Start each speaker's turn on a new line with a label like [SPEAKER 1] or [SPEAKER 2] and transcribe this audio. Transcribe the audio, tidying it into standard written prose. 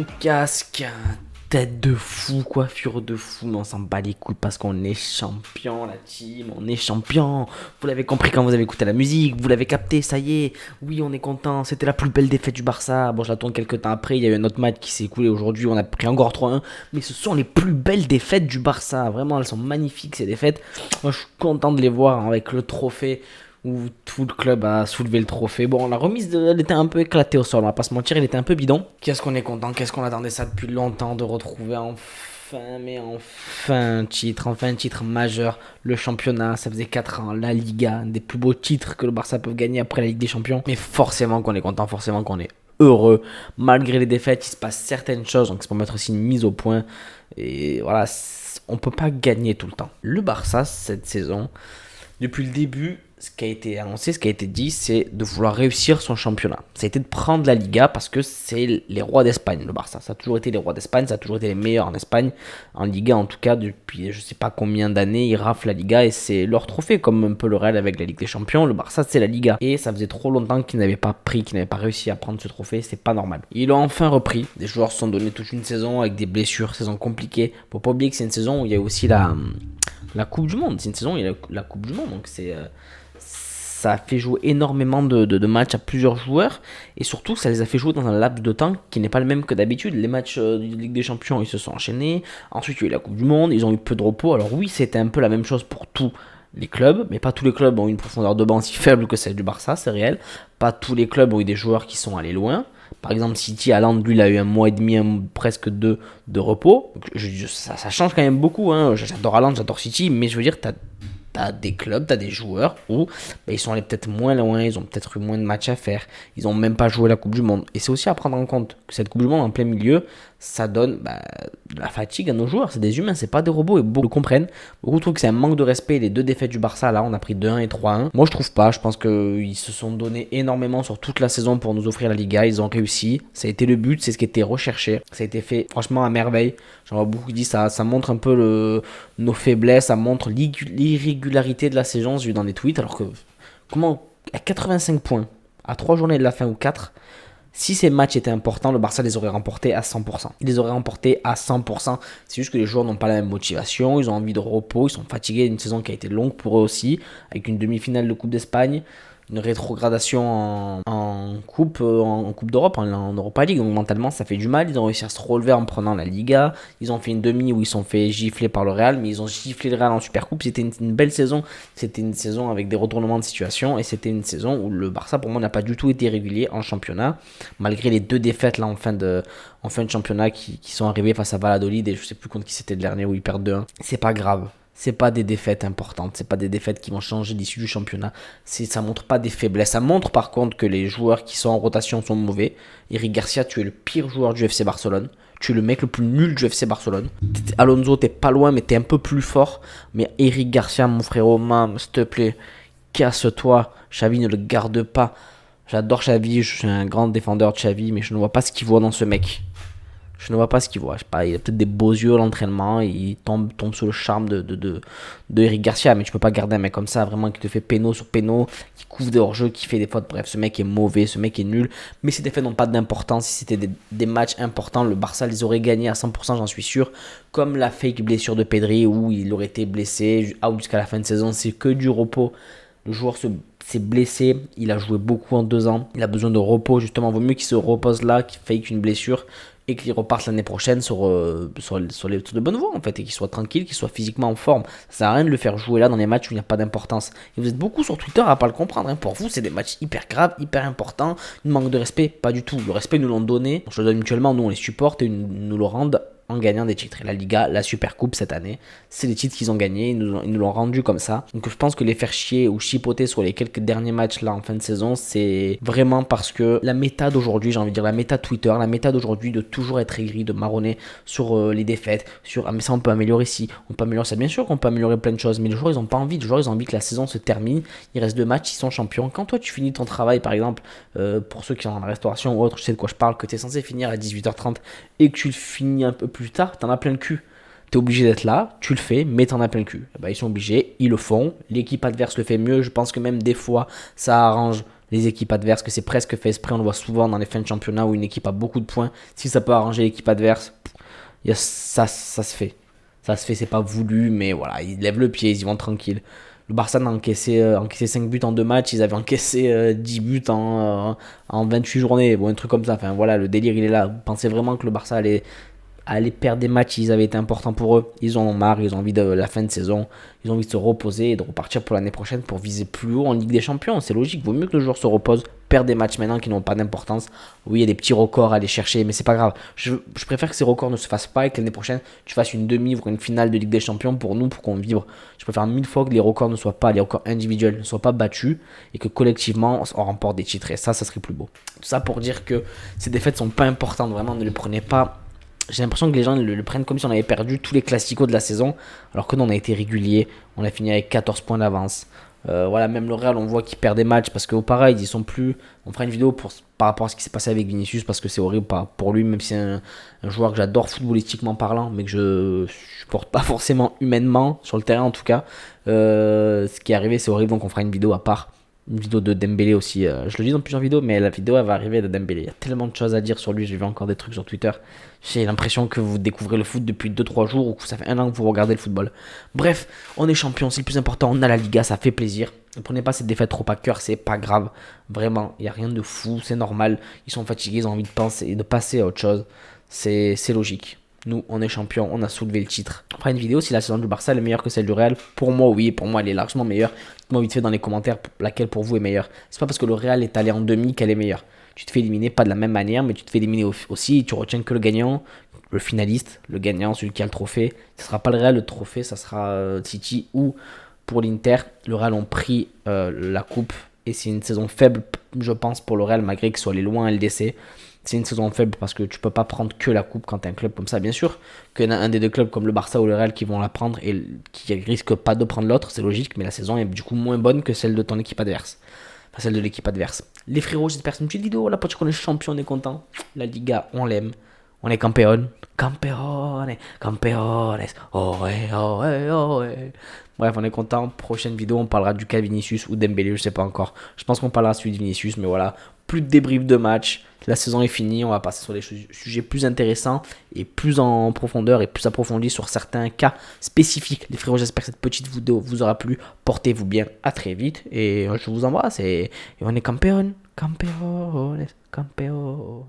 [SPEAKER 1] casque, tête de fou, coiffure de fou, mais on s'en bat les couilles parce qu'on est champion, la team, on est champion. Vous l'avez compris quand vous avez écouté la musique, vous l'avez capté, ça y est. Oui, on est content, c'était la plus belle défaite du Barça. Bon, je la tourne quelques temps après, il y a eu un autre match qui s'est écoulé aujourd'hui, on a pris encore 3-1. Mais ce sont les plus belles défaites du Barça, vraiment, elles sont magnifiques ces défaites. Moi, je suis content de les voir avec le trophée où tout le club a soulevé le trophée. Bon, la remise, elle était un peu éclatée au sol, on va pas se mentir, elle était un peu bidon. Qu'est-ce qu'on est content, qu'est-ce qu'on attendait ça depuis longtemps de retrouver enfin un titre majeur. Le championnat, ça faisait 4 ans, la Liga, un des plus beaux titres que le Barça peut gagner après la Ligue des Champions. Mais forcément qu'on est content, forcément qu'on est heureux. Malgré les défaites, il se passe certaines choses, donc c'est pour mettre aussi une mise au point. Et voilà, on peut pas gagner tout le temps. Le Barça, cette saison, depuis le début, ce qui a été annoncé, ce qui a été dit, c'est de vouloir réussir son championnat. Ça a été de prendre la Liga parce que c'est les rois d'Espagne, le Barça. Ça a toujours été les rois d'Espagne, ça a toujours été les meilleurs en Espagne. En Liga, en tout cas, depuis je sais pas combien d'années, ils raflent la Liga et c'est leur trophée, comme un peu le Real avec la Ligue des Champions. Le Barça, c'est la Liga. Et ça faisait trop longtemps qu'ils n'avaient pas réussi à prendre ce trophée, c'est pas normal. Ils l'ont enfin repris. Les joueurs se sont donnés toute une saison avec des blessures, saison compliquée. Faut pas oublier que c'est une saison où il y a aussi la Coupe du Monde. C'est une saison où il y a la Coupe du Monde, donc ça a fait jouer énormément de matchs à plusieurs joueurs et surtout ça les a fait jouer dans un laps de temps qui n'est pas le même que d'habitude. Les matchs de Ligue des Champions ils se sont enchaînés, ensuite il y a eu la Coupe du Monde, ils ont eu peu de repos. Alors oui, c'était un peu la même chose pour tous les clubs, mais pas tous les clubs ont une profondeur de banc si faible que celle du Barça, c'est réel. Pas tous les clubs ont eu des joueurs qui sont allés loin. Par exemple, City, Haaland, lui, il a eu un mois et demi, presque deux de repos. Ça change quand même beaucoup. Hein. J'adore Haaland, j'adore City, mais je veux dire, t'as des clubs, t'as des joueurs où ils sont allés peut-être moins loin, ils ont peut-être eu moins de matchs à faire, ils ont même pas joué la Coupe du Monde. Et c'est aussi à prendre en compte que cette Coupe du Monde en plein milieu, ça donne de la fatigue à nos joueurs. C'est des humains, c'est pas des robots et beaucoup le comprennent. Beaucoup trouvent que c'est un manque de respect. Les deux défaites du Barça, là, on a pris 2-1 et 3-1. Moi, je trouve pas. Je pense qu'ils se sont donnés énormément sur toute la saison pour nous offrir la Liga. Ils ont réussi. Ça a été le but, c'est ce qui était recherché. Ça a été fait franchement à merveille. J'en vois beaucoup qui disent ça montre un peu nos faiblesses, ça montre l'irrégularité de la saison, j'ai vu dans les tweets. Alors que, comment, à 85 points, à 3 journées de la fin ou 4, si ces matchs étaient importants, le Barça les aurait remportés à 100%. Il les aurait remportés à 100%. C'est juste que les joueurs n'ont pas la même motivation, ils ont envie de repos, ils sont fatigués d'une saison qui a été longue pour eux aussi, avec une demi-finale de Coupe d'Espagne, une rétrogradation en Coupe d'Europe, en Europa League. Donc mentalement, ça fait du mal. Ils ont réussi à se relever en prenant la Liga. Ils ont fait une demi où ils sont fait gifler par le Real, mais ils ont giflé le Real en Supercoupe. C'était une belle saison. C'était une saison avec des retournements de situation et c'était une saison où le Barça, pour moi, n'a pas du tout été régulier en championnat, malgré les deux défaites là en fin de championnat qui sont arrivées face à Valladolid et je sais plus contre qui c'était le dernier où ils perdent 2-1. C'est pas grave. C'est pas des défaites importantes, c'est pas des défaites qui vont changer l'issue du championnat. Ça montre pas des faiblesses. Ça montre par contre que les joueurs qui sont en rotation sont mauvais. Eric Garcia, tu es le pire joueur du FC Barcelone. Tu es le mec le plus nul du FC Barcelone. Alonso, t'es pas loin, mais t'es un peu plus fort. Mais Eric Garcia, mon frérot, s'il te plaît, casse-toi. Xavi ne le garde pas. J'adore Xavi, je suis un grand défendeur de Xavi, mais je ne vois pas ce qu'il voit dans ce mec. Je ne vois pas ce qu'il voit. Je sais pas, il a peut-être des beaux yeux à l'entraînement. Il tombe sous le charme de Eric Garcia. Mais tu peux pas garder un mec comme ça, vraiment, qui te fait péno sur péno, qui couvre des hors-jeux, qui fait des fautes. Bref, ce mec est mauvais, ce mec est nul. Mais ces défaites n'ont pas d'importance. Si c'était des matchs importants, le Barça les aurait gagnés à 100%, j'en suis sûr. Comme la fake blessure de Pedri, où il aurait été blessé out jusqu'à la fin de saison. C'est que du repos. Le joueur s'est blessé. Il a joué beaucoup en 2 ans. Il a besoin de repos, justement. Vaut mieux qu'il se repose là, qu'il fake une blessure et qu'il reparte l'année prochaine sur de bonnes voies en fait, et qu'il soit tranquille, qu'il soit physiquement en forme. Ça sert à rien de le faire jouer là dans les matchs où il n'y a pas d'importance. Et vous êtes beaucoup sur Twitter à pas le comprendre, hein. Pour vous c'est des matchs hyper graves, hyper importants, une manque de respect, pas du tout. Le respect nous l'ont donné, je le donne mutuellement, nous on les supporte et ils nous le rendent en gagnant des titres. Et la Liga, la Supercoupe cette année, c'est les titres qu'ils ont gagnés, ils nous l'ont rendu comme ça. Donc je pense que les faire chier ou chipoter sur les quelques derniers matchs là en fin de saison, c'est vraiment parce que la méta d'aujourd'hui, j'ai envie de dire la méta Twitter, la méta d'aujourd'hui de toujours être aigri, de marronner sur les défaites, sur ah mais ça on peut améliorer ci, on peut améliorer ça. Bien sûr qu'on peut améliorer plein de choses, mais les joueurs ils ont pas envie, les joueurs ils ont envie que la saison se termine, il reste 2 matchs, ils sont champions. Quand toi tu finis ton travail par exemple, pour ceux qui sont dans la restauration ou autre, je sais de quoi je parle, que tu es censé finir à 18h30 et que tu le finis un peu plus tard, t'en as plein le cul. T'es obligé d'être là, tu le fais, mais t'en as plein le cul. Ils sont obligés, ils le font. L'équipe adverse le fait mieux. Je pense que même des fois, ça arrange les équipes adverses, que c'est presque fait exprès. On le voit souvent dans les fins de championnat où une équipe a beaucoup de points. Si ça peut arranger l'équipe adverse, ça se fait. Ça se fait, c'est pas voulu, mais voilà, ils lèvent le pied, ils y vont tranquilles. Le Barça a encaissé 5 buts en 2 matchs, ils avaient encaissé 10 buts en 28 journées, bon, un truc comme ça. Enfin voilà, le délire il est là. Vous pensez vraiment que le Barça allait perdre des matchs, ils avaient été importants pour eux. Ils en ont marre, ils ont envie de la fin de saison, ils ont envie de se reposer et de repartir pour l'année prochaine pour viser plus haut en Ligue des Champions. C'est logique, vaut mieux que le joueur se repose, perd des matchs maintenant qui n'ont pas d'importance. Oui, il y a des petits records à aller chercher, mais c'est pas grave. Je préfère que ces records ne se fassent pas et que l'année prochaine tu fasses une demi ou une finale de Ligue des Champions pour nous, pour qu'on vibre. Je préfère 1000 fois que les records ne soient pas, les records individuels ne soient pas battus et que collectivement on remporte des titres. Et ça serait plus beau. Tout ça pour dire que ces défaites sont pas importantes, vraiment, ne les prenez pas. J'ai l'impression que les gens le prennent comme si on avait perdu tous les classicos de la saison, alors que nous on a été régulier, on a fini avec 14 points d'avance. Voilà, même le Real, on voit qu'il perd des matchs parce qu'au pareil, ils sont plus. On fera une vidéo par rapport à ce qui s'est passé avec Vinicius parce que c'est horrible pour lui, même si c'est un joueur que j'adore footballistiquement parlant, mais que je supporte pas forcément humainement, sur le terrain en tout cas. Ce qui est arrivé, c'est horrible, donc on fera une vidéo à part. Une vidéo de Dembélé aussi. Je le dis dans plusieurs vidéos, mais la vidéo elle va arriver de Dembélé. Il y a tellement de choses à dire sur lui. J'ai vu encore des trucs sur Twitter. J'ai l'impression que vous découvrez le foot depuis 2-3 jours ou que ça fait 1 an que vous regardez le football. Bref, on est champion, c'est le plus important. On a la Liga, ça fait plaisir. Ne prenez pas cette défaite trop à cœur, c'est pas grave. Vraiment, il n'y a rien de fou, c'est normal. Ils sont fatigués, ils ont envie de penser et de passer à autre chose. C'est logique. Nous, on est champion, on a soulevé le titre. On fera une vidéo si la saison du Barça est meilleure que celle du Real. Pour moi, oui, pour moi, elle est largement meilleure. Dites-moi vite fait dans les commentaires laquelle pour vous est meilleure. C'est pas parce que le Real est allé en demi qu'elle est meilleure. Tu te fais éliminer, pas de la même manière, mais tu te fais éliminer aussi. Tu retiens que le gagnant, le finaliste, le gagnant, celui qui a le trophée. Ce sera pas le Real, le trophée, ça sera City ou pour l'Inter. Le Real ont pris la coupe et c'est une saison faible, je pense, pour le Real, malgré qu'il soit allé loin à LDC. C'est une saison faible parce que tu peux pas prendre que la coupe quand tu as un club comme ça. Bien sûr qu'il y en a un des deux clubs comme le Barça ou le Real qui vont la prendre et qui risquent pas de prendre l'autre, c'est logique, mais la saison est du coup moins bonne que celle de ton équipe adverse. Enfin, celle de l'équipe adverse. Les frérots, j'espère que c'est une petite vidéo. Là, parce qu'on est champion, on est content. La Liga, on l'aime. On est campeón. Campeones, campeones. Oh ouais, oh ouais, oh ouais. Bref, on est content. Prochaine vidéo, on parlera du cas Vinicius ou Dembélé, je sais pas encore. Je pense qu'on parlera celui de Vinicius, mais voilà. Plus de débrief de match. La saison est finie. On va passer sur des sujets plus intéressants et plus en profondeur et plus approfondis sur certains cas spécifiques. Les frérots, j'espère que cette petite vidéo vous aura plu. Portez-vous bien. À très vite. Et je vous embrasse. Et on est campeón. Campeones, campeones.